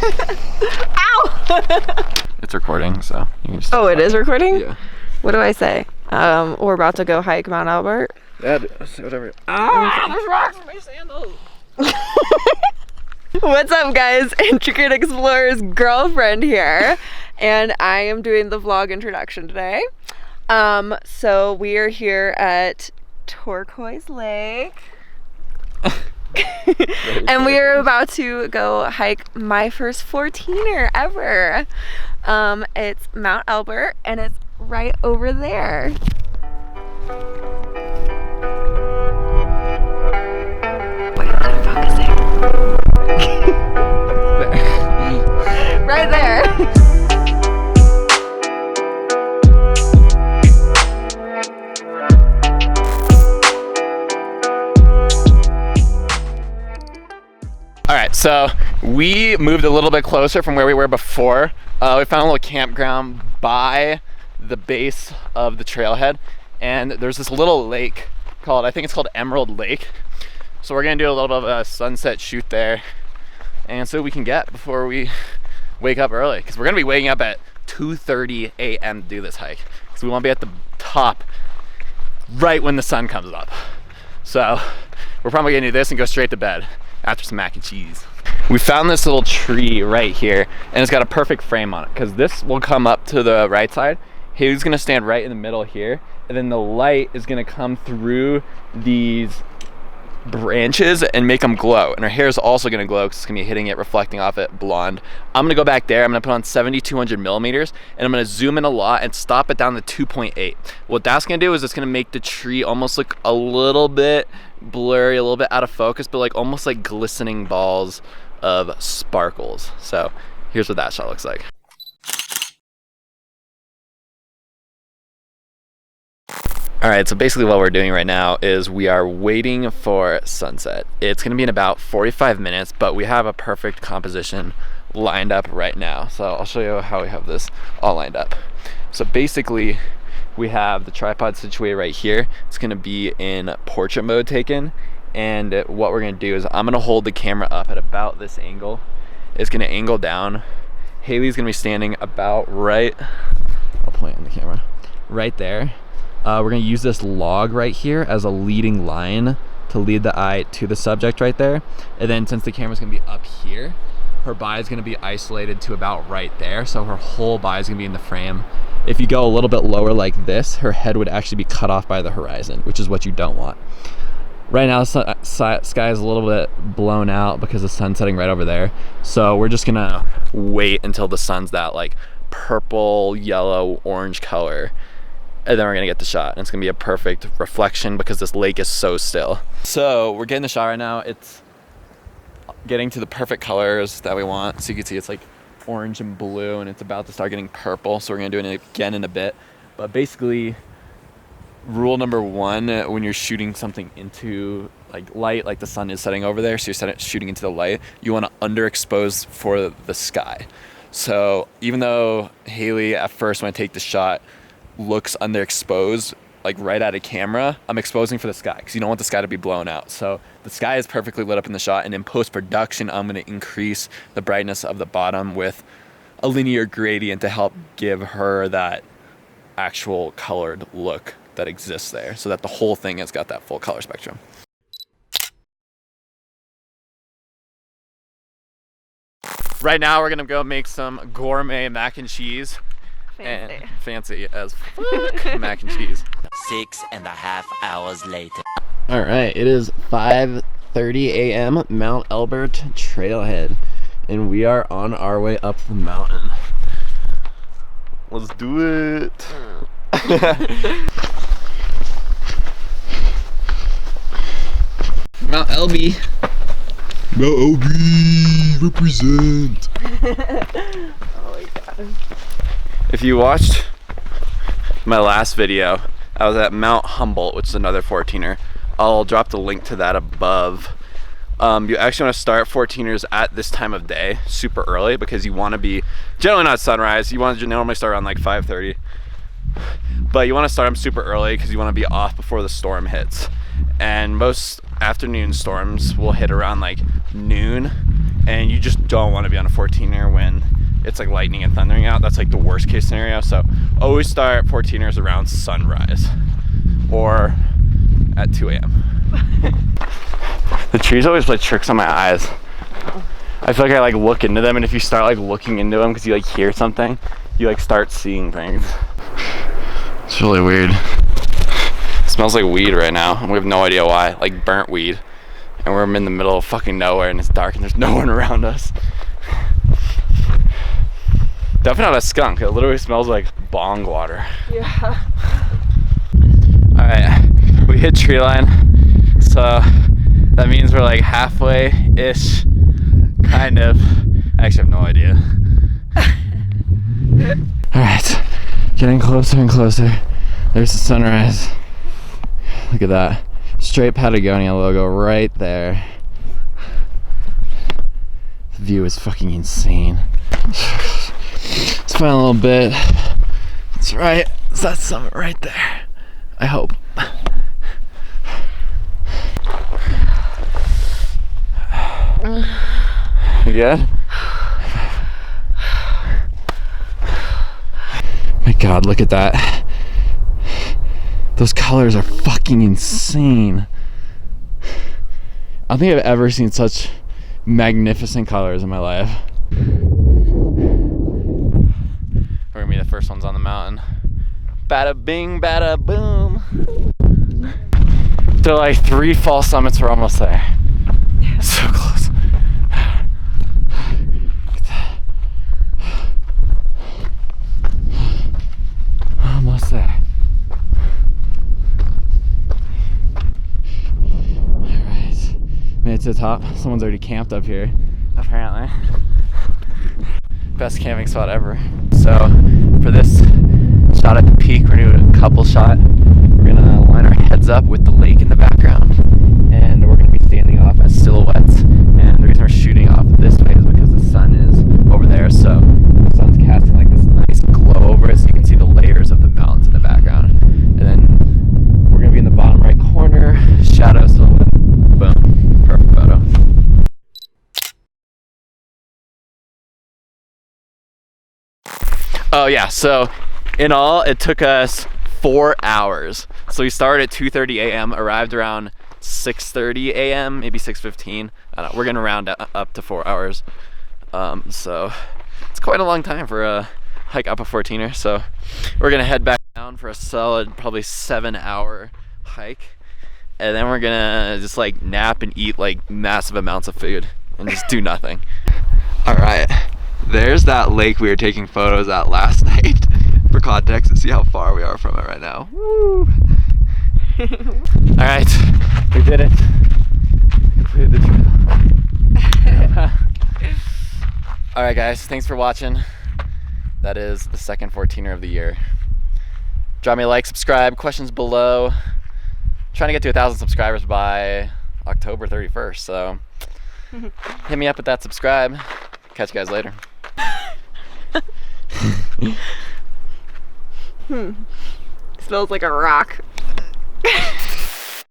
Ow! It's recording, so you can just... Oh, it is recording? Yeah. What do I say? We're about to go hike Mount Elbert. Yeah, whatever. Ah, there's rocks in my sandals. What's up, guys? Intricate Explorer's girlfriend here, and I am doing the vlog introduction today. So we are here at Turquoise Lake. And we are about to go hike my first 14er ever. It's Mount Elbert, and it's right over there. Wait, I'm focusing. Right there. All right, so we moved a little bit closer from where we were before. We found a little campground by the base of the trailhead, and there's this little lake called, I think it's called Emerald Lake. So we're gonna do a little bit of a sunset shoot there, and so we can get before we wake up early, because we're gonna be waking up at 2:30 a.m. to do this hike, because we want to be at the top right when the sun comes up. So we're probably gonna do this and go straight to bed after some mac and cheese. We found this little tree right here, and it's got a perfect frame on it, because this will come up to the right side. He's gonna stand right in the middle here, and then the light is gonna come through these branches and make them glow, and her hair is also gonna glow because it's gonna be hitting it, reflecting off it, blonde. I'm gonna go back there, I'm gonna put on 7200 millimeters, and I'm gonna zoom in a lot and stop it down to 2.8. What that's gonna do is it's gonna make the tree almost look a little bit blurry, a little bit out of focus, but like almost like glistening balls of sparkles. So here's what that shot looks like. All right, so basically what we're doing right now is we are waiting for sunset. It's gonna be in about 45 minutes, but we have a perfect composition lined up right now. So I'll show you how we have this all lined up. So basically we have the tripod situated right here. It's gonna be in portrait mode taken. And what we're gonna do is I'm gonna hold the camera up at about this angle. It's gonna angle down. Haley's gonna be standing about right, I'll point on the camera, right there. We're gonna use this log right here as a leading line to lead the eye to the subject right there. And then since the camera's gonna be up here, her body is gonna be isolated to about right there. So her whole body is gonna be in the frame. If you go a little bit lower like this, her head would actually be cut off by the horizon, which is what you don't want. Right now the sky is a little bit blown out because the sun's setting right over there. So we're just gonna wait until the sun's that like purple, yellow, orange color, and then we're gonna get the shot, and it's gonna be a perfect reflection because this lake is so still. So we're getting the shot right now. It's getting to the perfect colors that we want. So you can see it's like orange and blue, and it's about to start getting purple. So we're gonna do it again in a bit. But basically, rule number one, when you're shooting something into like light, like the sun is setting over there, so you're shooting into the light, you wanna underexpose for the sky. So even though Haley at first when I take the shot looks underexposed, like right at a camera, I'm exposing for the sky because you don't want the sky to be blown out. So the sky is perfectly lit up in the shot, and in post-production I'm going to increase the brightness of the bottom with a linear gradient to help give her that actual colored look that exists there, so that the whole thing has got that full color spectrum. Right now we're gonna go make some gourmet mac and cheese. Fancy. And fancy as fuck mac and cheese. 6.5 hours later. All right, it is 5:30 a.m. Mount Elbert trailhead, and we are on our way up the mountain. Let's do it. Mount LB. Mount LB, represent. Oh my god. If you watched my last video, I was at Mount Humboldt, which is another 14er. I'll drop the link to that above. You actually want to start 14ers at this time of day, super early, because you want to be, generally not sunrise, you want to normally start around like 5:30. But you want to start them super early because you want to be off before the storm hits. And most afternoon storms will hit around like noon, and you just don't want to be on a 14er when it's like lightning and thundering out. That's like the worst case scenario. So always start 14ers around sunrise or at 2 a.m. The trees always play tricks on my eyes. I feel like I like look into them, and if you start like looking into them because you like hear something, you like start seeing things. It's really weird. It smells like weed right now, and we have no idea why. Like burnt weed. And we're in the middle of fucking nowhere, and it's dark, and there's no one around us. Definitely not a skunk. It literally smells like bong water. Yeah. Alright, we hit tree line. So that means we're like halfway-ish, kind of. I actually have no idea. Alright, getting closer and closer. There's the sunrise. Look at that. Straight Patagonia logo right there. The view is fucking insane. Let's find a little bit. That's right. It's that summit right there. I hope. You good? My God, look at that. Those colors are fucking insane. I don't think I've ever seen such magnificent colors in my life. We're gonna be the first ones on the mountain. Bada bing, bada boom. They're like 3 fall summits, we're almost there. So close. Almost there. Made it to the top. Someone's already camped up here, apparently. Best camping spot ever. So for this shot at the peak, we're gonna do a couple shot. We're gonna line our heads up with the lake in the background, and we're gonna be standing off as silhouettes. And the reason we're shooting off this way is because the sun is over there, so the sun's casting like this nice glow over it, so you can see the layers of the mountains in the background. And then we're gonna be in the bottom right corner, shadow silhouette. Boom. Perfect photo. Oh yeah, so in all it took us 4 hours. So we started at 2:30 a.m., arrived around 6:30 a.m., maybe 6:15. I don't know, we're gonna round up to 4 hours. So it's quite a long time for a hike up a 14er. So we're gonna head back down for a solid probably 7-hour hike. And then we're gonna just like nap and eat like massive amounts of food and just do nothing. All right, there's that lake we were taking photos at last night. For context, to see how far we are from it right now. Woo! All right, we did it. Completed the trail. All right, guys, thanks for watching. That is the second 14er of the year. Drop me a like, subscribe, questions below. Trying to get to 1,000 subscribers by October 31st, so hit me up with that subscribe. Catch you guys later. Smells like a rock.